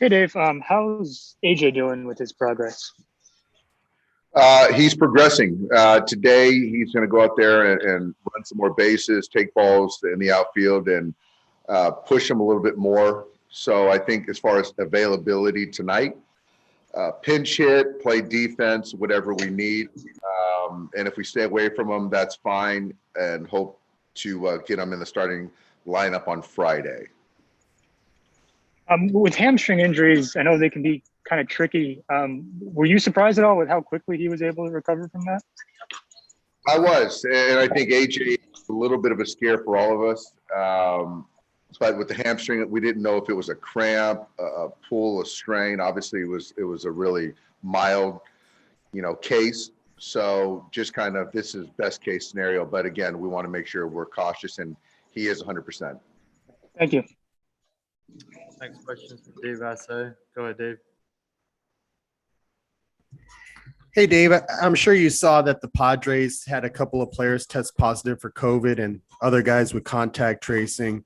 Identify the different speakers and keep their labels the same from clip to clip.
Speaker 1: Hey Dave, how's AJ doing with his progress?
Speaker 2: He's progressing. Today, he's going to go out there and run some more bases, take balls in the outfield, and push him a little bit more. So I think as far as availability tonight, pinch hit, play defense, whatever we need. And if we stay away from him, that's fine, and hope to get him in the starting lineup on Friday.
Speaker 1: With hamstring injuries, I know they can be kind of tricky. Were you surprised at all with how quickly he was able to recover from that?
Speaker 2: I was, and I think AJ is a little bit of a scare for all of us. But with the hamstring, we didn't know if it was a cramp, a pull, a strain. Obviously, it was a really mild, case. So just kind of this is best case scenario. But again, we want to make sure we're cautious, and he is 100%.
Speaker 1: Thank you.
Speaker 3: Next question from Dave Assay. Go ahead, Dave.
Speaker 4: Hey, Dave, I'm sure you saw that the Padres had a couple of players test positive for COVID and other guys with contact tracing.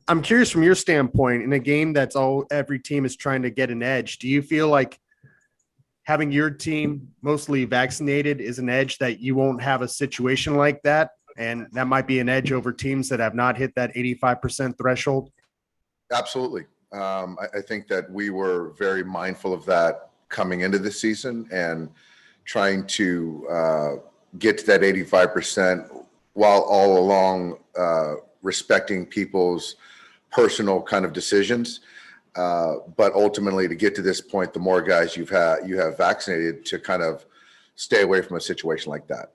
Speaker 4: I'm curious from your standpoint, in a game that's every team is trying to get an edge, do you feel like having your team mostly vaccinated is an edge that you won't have a situation like that? And that might be an edge over teams that have not hit that 85% threshold?
Speaker 2: Absolutely. I think that we were very mindful of that coming into the season and trying to get to that 85% while all along respecting people's personal kind of decisions. But ultimately, to get to this point, the more guys you have vaccinated to kind of stay away from a situation like that.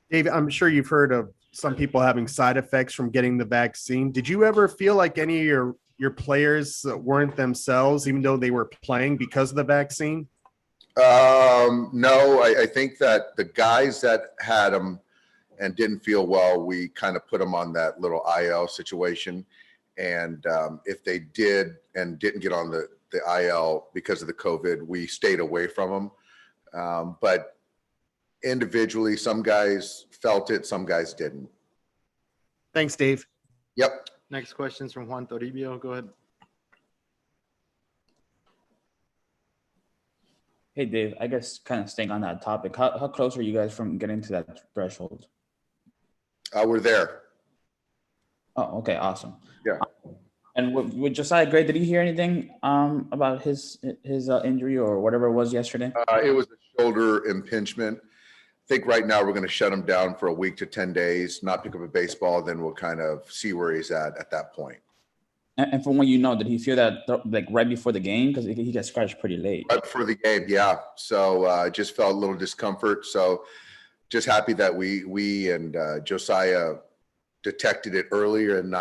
Speaker 4: Dave, I'm sure you've heard of some people having side effects from getting the vaccine. Did you ever feel like any of your players weren't themselves, even though they were playing because of the vaccine?
Speaker 2: No, I think that the guys that had them and didn't feel well, we kind of put them on that little IL situation. And if they did and didn't get on the IL because of the COVID, we stayed away from them. But individually, some guys felt it, some guys didn't.
Speaker 4: Thanks, Dave.
Speaker 2: Yep.
Speaker 3: Next question is from Juan Toribio. Go ahead.
Speaker 5: Hey, Dave, I guess kind of staying on that topic, how close are you guys from getting to that threshold?
Speaker 2: We're there.
Speaker 5: Oh, okay, awesome.
Speaker 2: Yeah.
Speaker 5: And with Josiah Gray, did he hear anything about his injury or whatever it was yesterday?
Speaker 2: It was a shoulder impingement. I think right now we're going to shut him down for a week to 10 days, not pick up a baseball. Then we'll kind of see where he's at that point.
Speaker 5: And from what you know, did he feel that like right before the game? Because he got scratched pretty late.
Speaker 2: Right before the game, yeah. So just felt a little discomfort. So just happy that we and Josiah detected it earlier and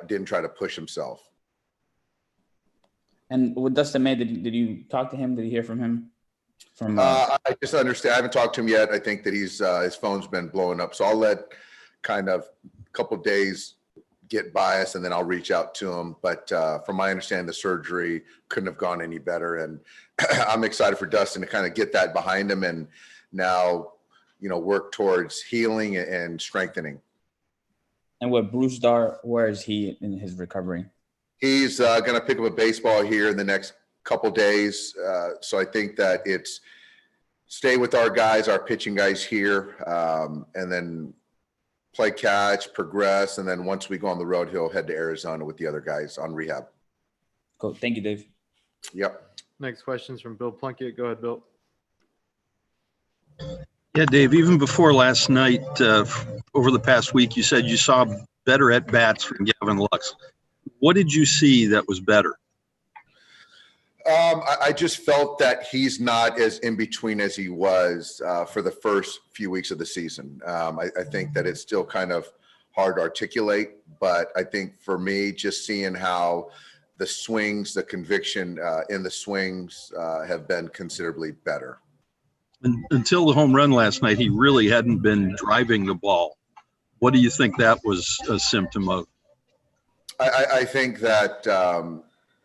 Speaker 2: didn't try to push himself.
Speaker 5: And with Dustin May, did you talk to him? Did you hear from him?
Speaker 2: I just understand. I haven't talked to him yet. I think that his phone's been blowing up. So I'll let kind of a couple of days get by us, and then I'll reach out to him. But from my understanding, the surgery couldn't have gone any better. And I'm excited for Dustin to kind of get that behind him and now, work towards healing and strengthening.
Speaker 5: And with Brusdar, where is he in his recovery?
Speaker 2: He's going to pick up a baseball here in the next couple days. So I think that it's stay with our guys, our pitching guys here, and then play catch, progress. And then once we go on the road, he'll head to Arizona with the other guys on rehab.
Speaker 5: Cool. Thank you, Dave.
Speaker 2: Yep.
Speaker 3: Next question is from Bill Plunkett. Go ahead, Bill.
Speaker 6: Yeah, Dave, even before last night, over the past week, you said you saw better at-bats from Gavin Lux. What did you see that was better?
Speaker 2: I just felt that he's not as in between as he was for the first few weeks of the season. I think that it's still kind of hard to articulate, but I think for me, just seeing how the swings, the conviction in the swings have been considerably better.
Speaker 6: Until the home run last night, he really hadn't been driving the ball. What do you think that was a symptom of?
Speaker 2: I think that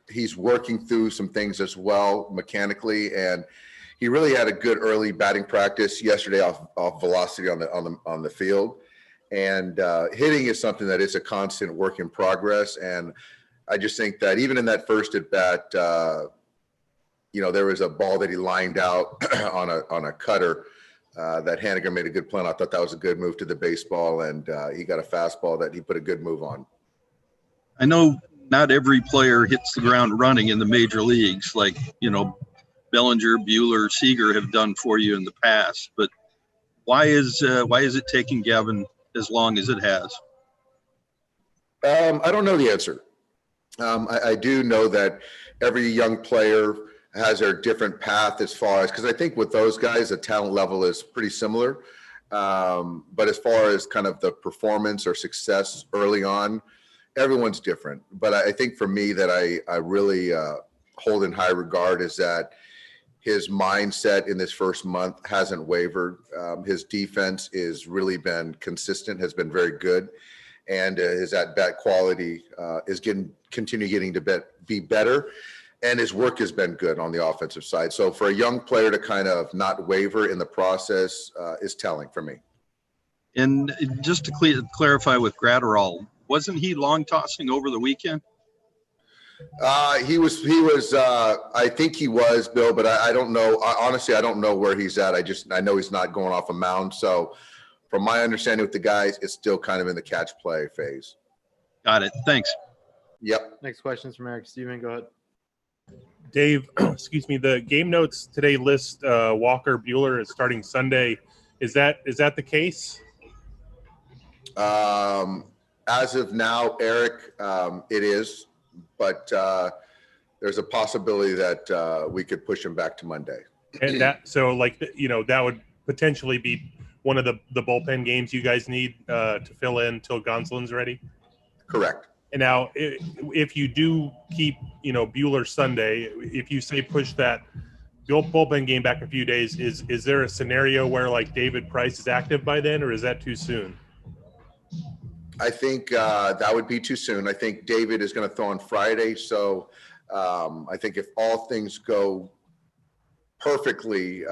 Speaker 2: he's working through some things as well mechanically, and he really had a good early batting practice yesterday off velocity on the field. And hitting is something that is a constant work in progress. And I just think that even in that first at bat, there was a ball that he lined out on a cutter that Haniger made a good play on. I thought that was a good move to the baseball, and he got a fastball that he put a good move on.
Speaker 6: I know not every player hits the ground running in the major leagues, like, Bellinger, Buehler, Seager have done for you in the past, but why is it taking Gavin as long as it has?
Speaker 2: I don't know the answer. I do know that every young player has their different path as far as, because I think with those guys, the talent level is pretty similar. But as far as kind of the performance or success early on, everyone's different. But I think for me that I really hold in high regard is that his mindset in this first month hasn't wavered. His defense has really been consistent, has been very good. And his at-bat quality is continue getting to be better. And his work has been good on the offensive side. So for a young player to kind of not waver in the process is telling for me.
Speaker 6: And just to clarify with Graterol, wasn't he long tossing over the weekend?
Speaker 2: He was. I think he was, Bill, but I don't know. Honestly, I don't know where he's at. I know he's not going off a mound. So from my understanding with the guys, it's still kind of in the catch play phase.
Speaker 6: Got it. Thanks.
Speaker 2: Yep.
Speaker 3: Next question is from Eric. Steven, go ahead.
Speaker 7: Dave, excuse me. The game notes today list Walker Buehler as starting Sunday. Is that the case?
Speaker 2: As of now, Eric, it is, but there's a possibility that we could push him back to Monday.
Speaker 7: And that that would potentially be one of the bullpen games you guys need to fill in until Gonsolin's ready.
Speaker 2: Correct.
Speaker 7: And now, if you do keep Buehler Sunday, if you say push that bullpen game back a few days, is there a scenario where like David Price is active by then, or is that too soon?
Speaker 2: I think that would be too soon. I think David is going to throw on Friday. So I think if all things go perfectly,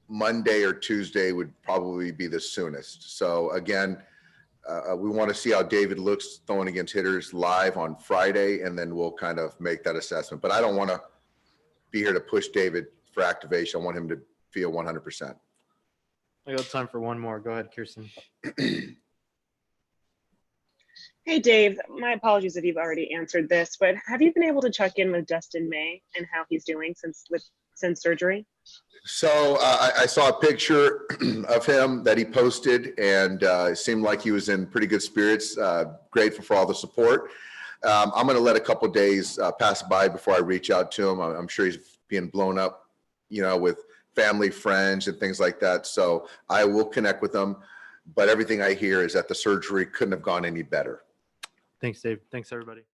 Speaker 2: Monday or Tuesday would probably be the soonest. So again, we want to see how David looks throwing against hitters live on Friday, and then we'll kind of make that assessment. But I don't want to be here to push David for activation. I want him to feel 100%.
Speaker 3: I got time for one more. Go ahead, Kirsten.
Speaker 8: Hey, Dave, my apologies if you've already answered this, but have you been able to check in with Dustin May and how he's doing since surgery?
Speaker 2: So I saw a picture of him that he posted, and it seemed like he was in pretty good spirits, grateful for all the support. I'm going to let a couple of days pass by before I reach out to him. I'm sure he's being blown up, with family, friends, and things like that. So I will connect with him. But everything I hear is that the surgery couldn't have gone any better.
Speaker 3: Thanks, Dave. Thanks, everybody.